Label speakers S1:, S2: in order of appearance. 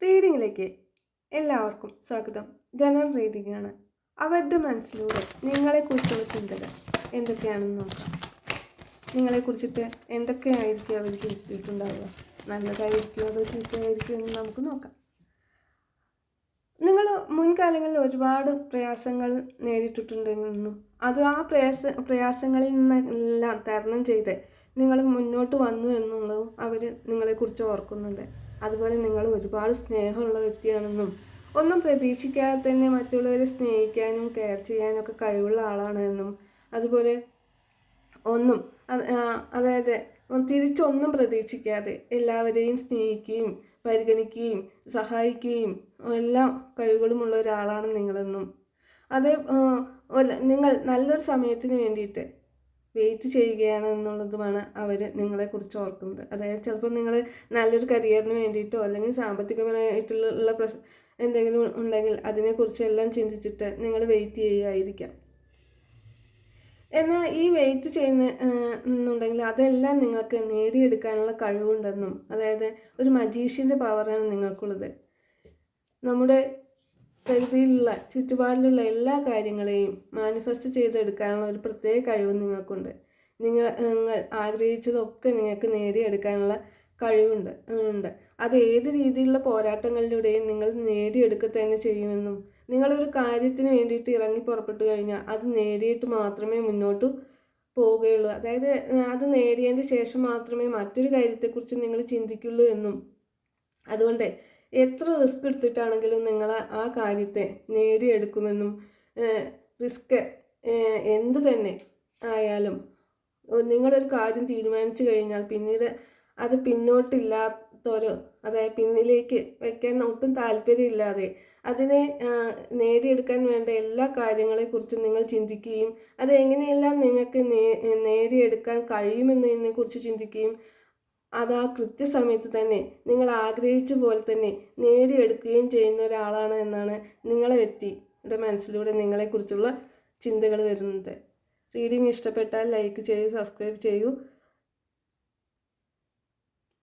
S1: റീഡിങ്ങിലേക്ക് എല്ലാവർക്കും സ്വാഗതം. General reading ആണ്. അവരുടെ മനസ്സിലൂടെ നിങ്ങളെക്കുറിച്ചുള്ള ചിന്തകൾ എന്തൊക്കെയാണെന്ന് നോക്കാം. നിങ്ങളെക്കുറിച്ചിട്ട് എന്തൊക്കെയായിരിക്കും അവർ ചിന്തിച്ചിട്ടുണ്ടാവുക? നല്ലതായിരിക്കും അതോ ചീത്തയായിരിക്കും എന്ന് നമുക്ക് നോക്കാം. നിങ്ങൾ മുൻകാലങ്ങളിൽ ഒരുപാട് പ്രയാസങ്ങൾ നേരിട്ടിട്ടുണ്ടെന്നും അത് ആ പ്രയാസങ്ങളിൽ നിന്നെല്ലാം തരണം ചെയ്ത് നിങ്ങൾ മുന്നോട്ട് വന്നു എന്നുള്ളതും അവർ നിങ്ങളെക്കുറിച്ച് ഓർക്കുന്നുണ്ട്. അതുപോലെ നിങ്ങൾ ഒരുപാട് സ്നേഹമുള്ള വ്യക്തിയാണെന്നും ഒന്നും പ്രതീക്ഷിക്കാതെ തന്നെ മറ്റുള്ളവരെ സ്നേഹിക്കാനും കെയർ ചെയ്യാനും ഒക്കെ കഴിവുള്ള ആളാണ് എന്നും അതുപോലെ ഒന്നും അതായത് തിരിച്ചൊന്നും പ്രതീക്ഷിക്കാതെ എല്ലാവരെയും സ്നേഹിക്കുകയും പരിഗണിക്കുകയും സഹായിക്കുകയും എല്ലാ കഴിവുകളുമുള്ള ഒരാളാണ് നിങ്ങളെന്നും അത് നിങ്ങൾ നല്ലൊരു സമയത്തിന് വേണ്ടിയിട്ട് വെയിറ്റ് ചെയ്യുകയാണ് എന്നുള്ളതുമാണ് അവർ നിങ്ങളെക്കുറിച്ച് ഓർക്കുന്നത്. അതായത് ചിലപ്പോൾ നിങ്ങൾ നല്ലൊരു കരിയറിന് വേണ്ടിയിട്ടോ അല്ലെങ്കിൽ സാമ്പത്തികപരമായിട്ടുള്ള എന്തെങ്കിലും ഉണ്ടെങ്കിൽ അതിനെക്കുറിച്ചെല്ലാം ചിന്തിച്ചിട്ട് നിങ്ങൾ വെയിറ്റ് ചെയ്യുകയായിരിക്കാം. എന്നാൽ ഈ വെയിറ്റ് എന്നുണ്ടെങ്കിൽ അതെല്ലാം നിങ്ങൾക്ക് നേടിയെടുക്കാനുള്ള കഴിവുണ്ടെന്നും അതായത് ഒരു മജീഷ്യൻ്റെ പവറാണ് നിങ്ങൾക്കുള്ളത്. നമ്മുടെ പ്രകൃതിയിലുള്ള ചുറ്റുപാടിലുള്ള എല്ലാ കാര്യങ്ങളെയും മാനിഫെസ്റ്റ് ചെയ്തെടുക്കാനുള്ള ഒരു പ്രത്യേക കഴിവ് നിങ്ങൾക്കുണ്ട്. നിങ്ങൾ ആഗ്രഹിച്ചതൊക്കെ നിങ്ങൾക്ക് നേടിയെടുക്കാനുള്ള കഴിവുണ്ട്. അത് ഏത് രീതിയിലുള്ള പോരാട്ടങ്ങളിലൂടെയും നിങ്ങൾ നേടിയെടുക്കുക തന്നെ ചെയ്യുമെന്നും നിങ്ങളൊരു കാര്യത്തിന് വേണ്ടിയിട്ട് ഇറങ്ങി പുറപ്പെട്ടു കഴിഞ്ഞാൽ അത് നേടിയിട്ട് മാത്രമേ മുന്നോട്ട് പോവുകയുള്ളൂ. അതായത് അത് നേടിയതിന് ശേഷം മാത്രമേ മറ്റൊരു കാര്യത്തെക്കുറിച്ച് നിങ്ങൾ ചിന്തിക്കുള്ളൂ എന്നും അതുകൊണ്ട് എത്ര റിസ്ക് എടുത്തിട്ടാണെങ്കിലും നിങ്ങൾ ആ കാര്യത്തെ നേടിയെടുക്കുമെന്നും റിസ്ക് എന്തു തന്നെ ആയാലും നിങ്ങളൊരു കാര്യം തീരുമാനിച്ചു കഴിഞ്ഞാൽ പിന്നീട് അത് പിന്നോട്ടില്ലാത്തൊരു അതായത് പിന്നിലേക്ക് വയ്ക്കാൻ ഒട്ടും താല്പര്യമില്ലാതെ അതിനെ നേടിയെടുക്കാൻ വേണ്ട എല്ലാ കാര്യങ്ങളെക്കുറിച്ചും നിങ്ങൾ ചിന്തിക്കുകയും അത് എങ്ങനെയെല്ലാം നിങ്ങൾക്ക് നേടിയെടുക്കാൻ കഴിയുമെന്നതിനെക്കുറിച്ച് ചിന്തിക്കുകയും അത് ആ കൃത്യസമയത്ത് തന്നെ നിങ്ങൾ ആഗ്രഹിച്ച പോലെ തന്നെ നേടിയെടുക്കുകയും ചെയ്യുന്ന ഒരാളാണ് എന്നാണ് നിങ്ങളെ വ്യക്തിയുടെ മനസ്സിലൂടെ നിങ്ങളെക്കുറിച്ചുള്ള ചിന്തകൾ വരുന്നത്. റീഡിംഗ് ഇഷ്ടപ്പെട്ടാൽ ലൈക്ക് ചെയ്യൂ, സബ്സ്ക്രൈബ് ചെയ്യൂ.